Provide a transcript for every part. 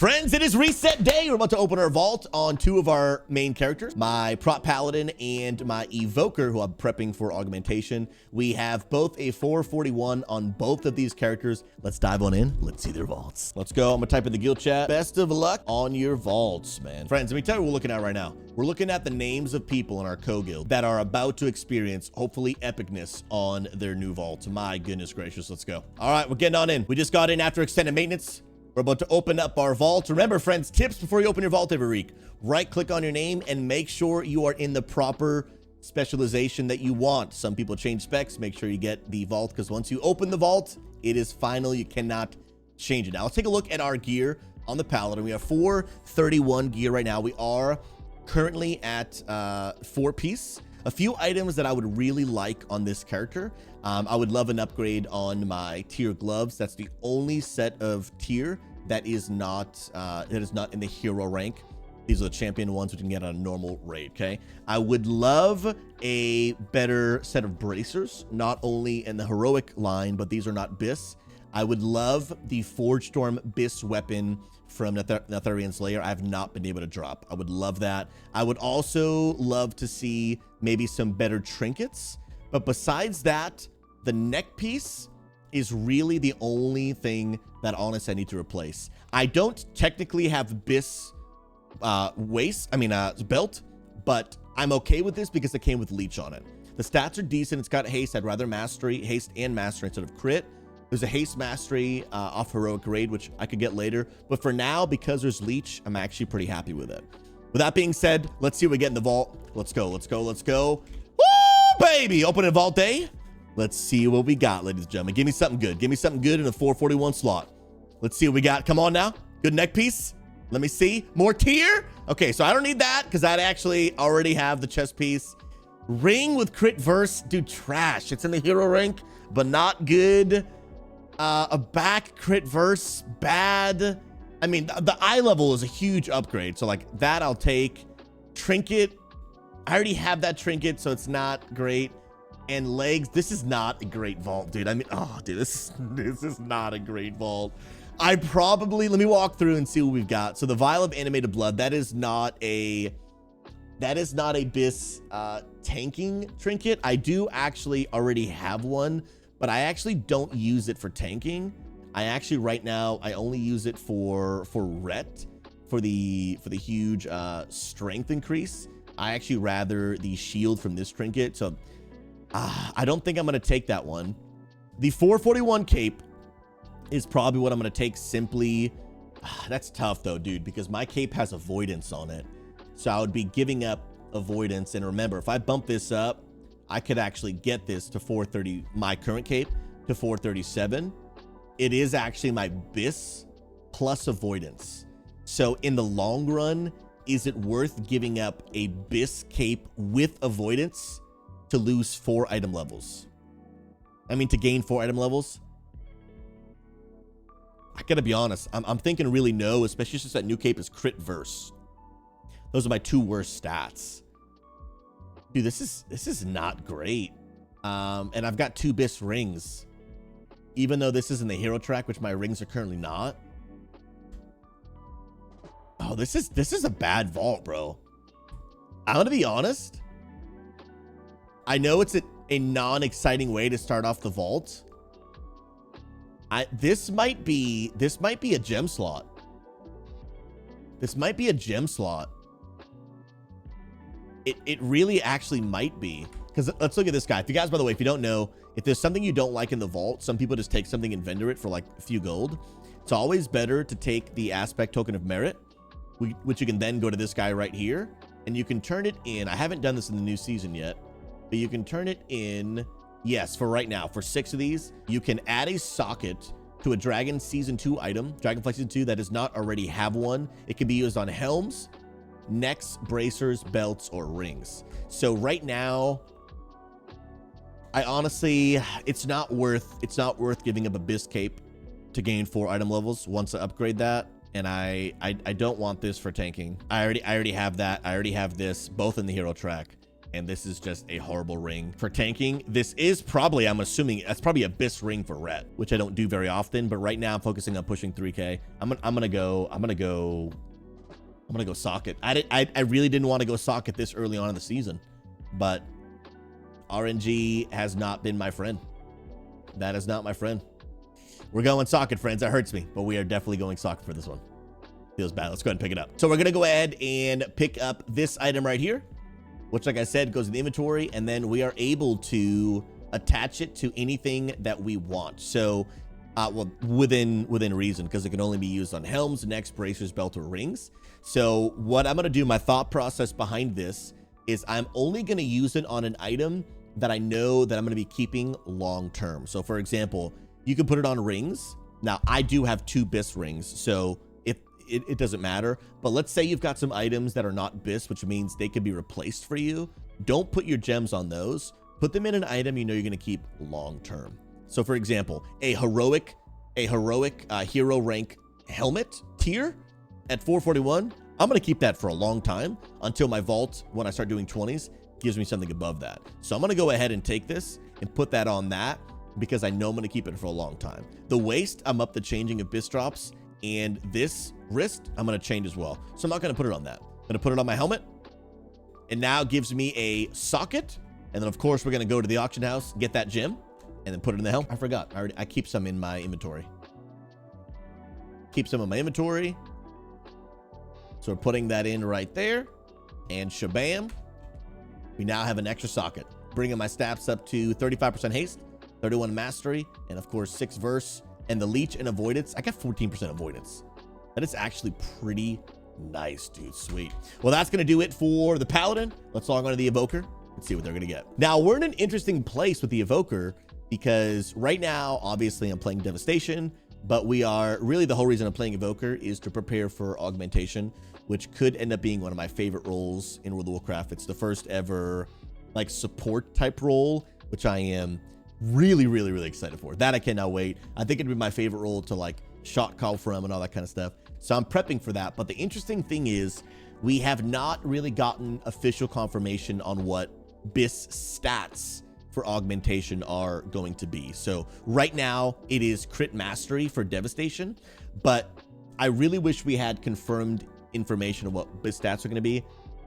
Friends, it is reset day. We're about to open our vault on two of our main characters, my prop Paladin and my Evoker, who I'm prepping for augmentation. We have both a 441 on both of these characters. Let's dive on in. Let's see their vaults. Let's go. I'm gonna type in the guild chat. Best of luck on your vaults, man. Friends, let me tell you what we're looking at right now. We're looking at the names of people in our co-guild that are about to experience, hopefully, epicness on their new vault. My goodness gracious, let's go. All right, we're getting on in. We just got in after extended maintenance. We're about to open up our vault. Remember, friends, tips before you open your vault every week. Right-click on your name and make sure you are in the proper specialization that you want. Some people change specs. Make sure you get the vault, because once you open the vault, it is final. You cannot change it. Now, let's take a look at our gear on the Paladin. We have 431 gear right now. We are currently at 4-piece. A few items that I would really like on this character. I would love an upgrade on my tier gloves. That's the only set of tier that is not in the hero rank. These are the champion ones, which you can get on a normal raid, okay? I would love a better set of bracers, not only in the heroic line, but these are not BIS. I would love the Forge Storm BIS weapon from Netherian Slayer. I have not been able to drop. I would love that. I would also love to see maybe some better trinkets. But besides that, the neck piece is really the only thing that honestly I need to replace. I don't technically have BIS belt, but I'm okay with this because it came with leech on it. The stats are decent. It's got haste. I'd rather haste and mastery instead of crit. There's a haste mastery off heroic raid, which I could get later. But for now, because there's leech, I'm actually pretty happy with it. With that being said, let's see what we get in the vault. Let's go, let's go, let's go. Woo, baby! Opening vault day. Let's see what we got, ladies and gentlemen. Give me something good. Give me something good in a 441 slot. Let's see what we got. Come on now. Good neck piece. Let me see. More tier. Okay, so I don't need that because I actually already have the chest piece. Ring with crit verse. Dude, trash. It's in the hero rank, but not good. A back crit verse, bad. I mean, the eye level is a huge upgrade. So like that I'll take. Trinket. I already have that trinket, so it's not great. And legs, this is not a great vault, dude. I mean, oh, dude, this is not a great vault. Let me walk through and see what we've got. So the Vial of Animated Blood, that is not a BIS tanking trinket. I do actually already have one, but I actually don't use it for tanking. I actually right now I only use it for ret, for the huge strength increase. I actually rather the shield from this trinket. So I don't think I'm gonna take that one. The 441 cape is probably what I'm gonna take simply. That's tough though, dude, because my cape has avoidance on it. So I would be giving up avoidance. And remember, if I bump this up, I could actually get this to 430, my current cape to 437. It is actually my BIS plus avoidance. So in the long run, is it worth giving up a BIS cape with avoidance to lose 4 item levels? I mean, to gain 4 item levels? I gotta be honest, I'm thinking really no, especially since that new cape is crit verse. Those are my 2 worst stats. Dude, this is not great. And I've got 2 BIS rings. Even though this is in the hero track, which my rings are currently not. Oh, this is a bad vault, bro. I'm gonna be honest. I know it's a non-exciting way to start off the vault. This might be a gem slot. This might be a gem slot. It really actually might be. Because let's look at this guy. If you guys, by the way, if you don't know, if there's something you don't like in the vault, some people just take something and vendor it for like a few gold. It's always better to take the aspect token of merit, which you can then go to this guy right here, and you can turn it in. I haven't done this in the new season yet, but you can turn it in. Yes, for right now, for 6 of these, you can add a socket to a Dragon Season 2 item, Dragonflight Season 2, that does not already have one. It can be used on helms, necks, bracers, belts, or rings. So right now, I honestly, it's not worth giving up a BIS cape to gain 4 item levels once I upgrade that. And I don't want this for tanking. I already have that. I already have this, both in the hero track. And this is just a horrible ring for tanking. This is probably, I'm assuming, that's probably a BIS ring for ret, which I don't do very often. But right now I'm focusing on pushing 3K. I'm gonna go socket. I really didn't want to go socket this early on in the season, but RNG has not been my friend. That is not my friend. We're going socket, friends. That hurts me, but we are definitely going socket for this one. Feels bad. Let's go ahead and pick it up. So we're gonna go ahead and pick up this item right here, which, like I said, goes in the inventory, and then we are able to attach it to anything that we want. So, well, within reason, because it can only be used on helms, necks, bracers, belt, or rings. So what I'm going to do, my thought process behind this is I'm only going to use it on an item that I know that I'm going to be keeping long term. So, for example, you can put it on rings. Now, I do have 2 BIS rings, so it doesn't matter. But let's say you've got some items that are not BIS, which means they could be replaced for you. Don't put your gems on those. Put them in an item you know you're going to keep long term. So, for example, a heroic hero rank helmet tier at 441. I'm going to keep that for a long time until my vault, when I start doing 20s, gives me something above that. So I'm going to go ahead and take this and put that on that because I know I'm going to keep it for a long time. The waist, I'm up to changing of BIS drops. And this wrist, I'm going to change as well. So I'm not going to put it on that. I'm going to put it on my helmet. And now it gives me a socket. And then, of course, we're going to go to the auction house, get that gem, and then put it in the helmet. I forgot. I keep some in my inventory. Keep some in my inventory. So we're putting that in right there. And shabam. We now have an extra socket. Bringing my stats up to 35% haste, 31 mastery, and, of course, 6 verse. And the leech and avoidance, I got 14% avoidance. That is actually pretty nice, dude. Sweet. Well, that's going to do it for the Paladin. Let's log on to the Evoker and see what they're going to get. Now, we're in an interesting place with the Evoker because right now, obviously, I'm playing Devastation, but we are really, the whole reason I'm playing Evoker is to prepare for Augmentation, which could end up being one of my favorite roles in World of Warcraft. It's the first ever like support type role, which I am really excited for. That I cannot wait. I think it'd be my favorite role to like shot call from and all that kind of stuff. So I'm prepping for that. But the interesting thing is we have not really gotten official confirmation on what BIS stats for Augmentation are going to be. So right now it is crit mastery for Devastation, but I really wish we had confirmed information of what BIS stats are going to be.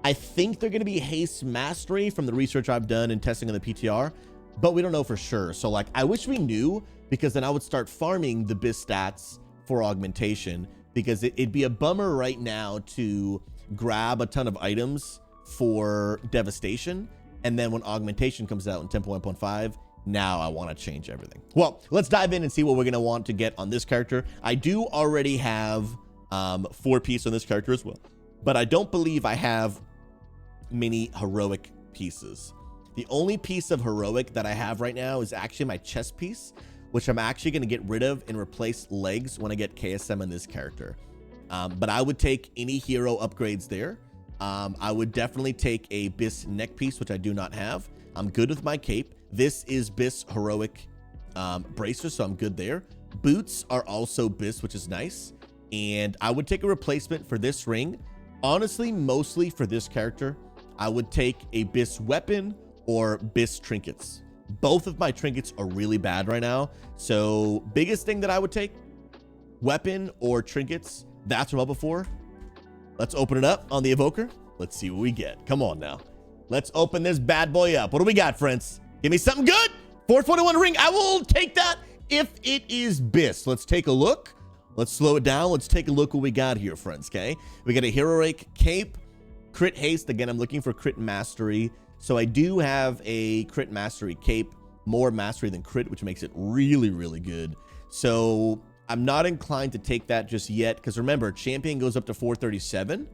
I think they're going to be haste mastery from the research I've done and testing on the PTR, but we don't know for sure. So like, I wish we knew, because then I would start farming the BIS stats for Augmentation, because it'd be a bummer right now to grab a ton of items for Devastation, and then when Augmentation comes out in 10.1.5, now I want to change everything. Well, let's dive in and see what we're going to want to get on this character. I do already have 4 pieces on this character as well, but I don't believe I have many heroic pieces. The only piece of heroic that I have right now is actually my chest piece, which I'm actually going to get rid of and replace legs when I get KSM on this character. But I would take any hero upgrades there. I would definitely take a BIS neck piece, which I do not have. I'm good with my cape. This is BIS heroic bracer, so I'm good there. Boots are also BIS, which is nice. And I would take a replacement for this ring. Honestly, mostly for this character, I would take a BIS weapon or BIS trinkets. Both of my trinkets are really bad right now. So biggest thing that I would take, weapon or trinkets. That's what I'm up before. Let's open it up on the Evoker. Let's see what we get. Come on now. Let's open this bad boy up. What do we got, friends? Give me something good. 441 ring. I will take that if it is BIS. Let's take a look. Let's slow it down. Let's take a look what we got here, friends, okay? We got a heroic cape, crit haste. Again, I'm looking for crit mastery. So I do have a crit mastery cape, more mastery than crit, which makes it really good. So I'm not inclined to take that just yet, because remember, champion goes up to 437,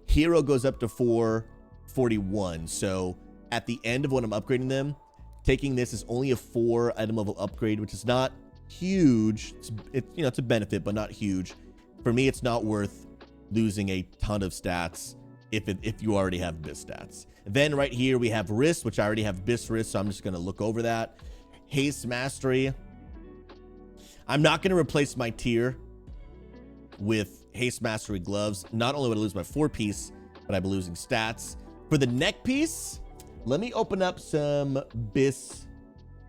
hero goes up to 441. So at the end of when I'm upgrading them, taking this is only a 4 item level upgrade, which is not huge. It's a benefit, but not huge. For me, it's not worth losing a ton of stats if you already have BIS stats. Then right here we have wrist, which I already have BIS wrist, so I'm just going to look over that. Haste mastery. I'm not going to replace my tier with haste mastery gloves. Not only would I lose my 4 piece, but I'd be losing stats. For the neck piece, let me open up some BIS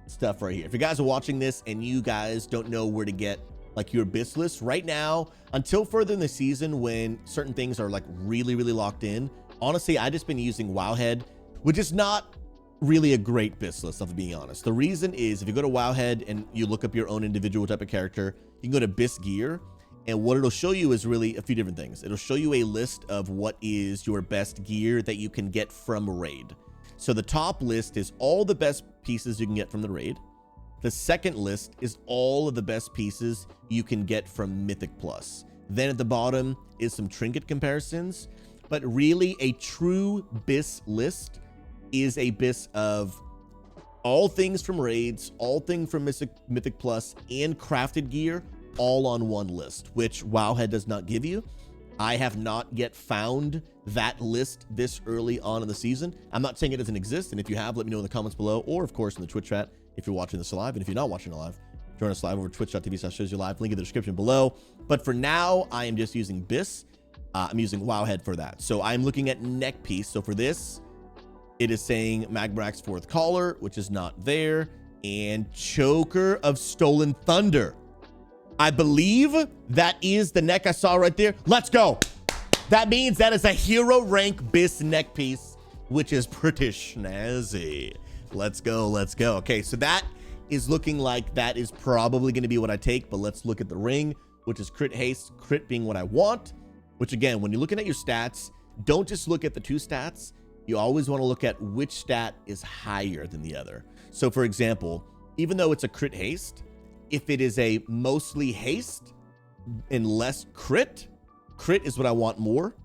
stuff right here. If you guys are watching this and you guys don't know where to get like your BIS list right now, until further in the season when certain things are like really locked in, honestly, I just been using Wowhead, which is not really a great BIS list, if I'm being honest. The reason is if you go to Wowhead and you look up your own individual type of character, you can go to BIS gear, and what it'll show you is really a few different things. It'll show you a list of what is your best gear that you can get from a raid. So the top list is all the best pieces you can get from the raid. The second list is all of the best pieces you can get from Mythic Plus. Then at the bottom is some trinket comparisons, but really a true BIS list is a BIS of all things from raids, all things from Mythic Plus, and crafted gear all on one list, which Wowhead does not give you. I have not yet found that list this early on in the season. I'm not saying it doesn't exist, and if you have, let me know in the comments below, or of course in the Twitch chat if you're watching this live. And if you're not watching it live, join us live over twitch.tv/showsyoulive, link in the description below. But for now, I am just using BIS. I'm using Wowhead for that. So I'm looking at neck piece. So for this, it is saying Magbrax's fourth collar, which is not there, and Choker of Stolen Thunder. I believe that is the neck I saw right there. Let's go. That means that is a hero rank BIS neck piece, which is pretty snazzy. Let's go. Let's go. Okay, so that is looking like that is probably going to be what I take, but let's look at the ring, which is crit haste, crit being what I want, which again, when you're looking at your stats, don't just look at the two stats. You always want to look at which stat is higher than the other. So for example, even though it's a crit haste, if it is a mostly haste and less crit, crit is what I want more.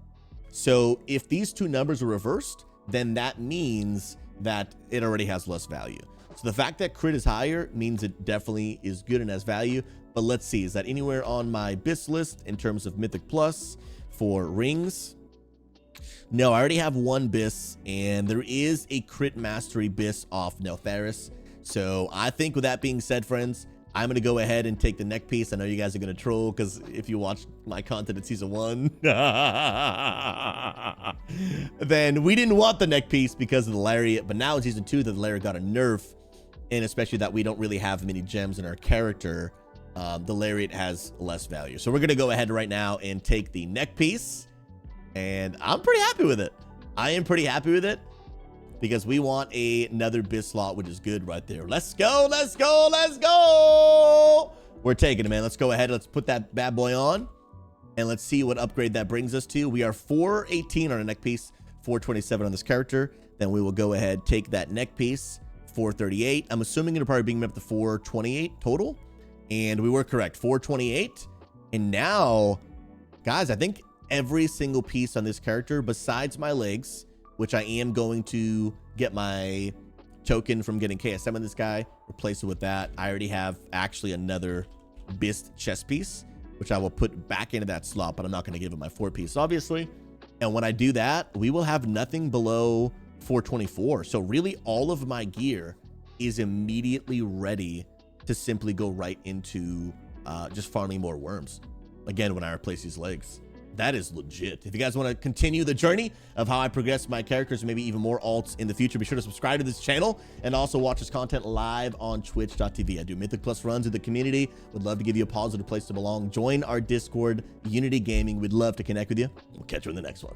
So if these two numbers are reversed, then that means that it already has less value. So the fact that crit is higher means it definitely is good and has value. But let's see, is that anywhere on my BIS list in terms of Mythic Plus for rings? No, I already have one BIS, and there is a crit mastery BIS off Neltharis. So I think with that being said, friends, I'm going to go ahead and take the neck piece. I know you guys are going to troll because if you watch my content in season 1, then we didn't want the neck piece because of the lariat. But now in season 2, the lariat got a nerf, and especially that we don't really have many gems in our character, the lariat has less value. So we're going to go ahead right now and take the neck piece, and I'm pretty happy with it. I am pretty happy with it, because we want another BIS slot, which is good right there. Let's go, let's go, let's go. We're taking it, man. Let's go ahead. Let's put that bad boy on, and let's see what upgrade that brings us to. We are 418 on a neck piece, 427 on this character. Then we will go ahead, take that neck piece, 438. I'm assuming it'll probably bring me up to 428 total. And we were correct, 428. And now, guys, I think every single piece on this character, besides my legs, which I am going to get my token from getting KSM on this guy, replace it with that. I already have actually another BIS chest piece, which I will put back into that slot, but I'm not going to give it my 4 piece, obviously. And when I do that, we will have nothing below 424. So really all of my gear is immediately ready to simply go right into just farming more worms. Again, when I replace these legs. That is legit. If you guys want to continue the journey of how I progress my characters and maybe even more alts in the future, be sure to subscribe to this channel and also watch this content live on twitch.tv. I do Mythic Plus runs with the community. Would love to give you a positive place to belong. Join our Discord, Unity Gaming. We'd love to connect with you. We'll catch you in the next one.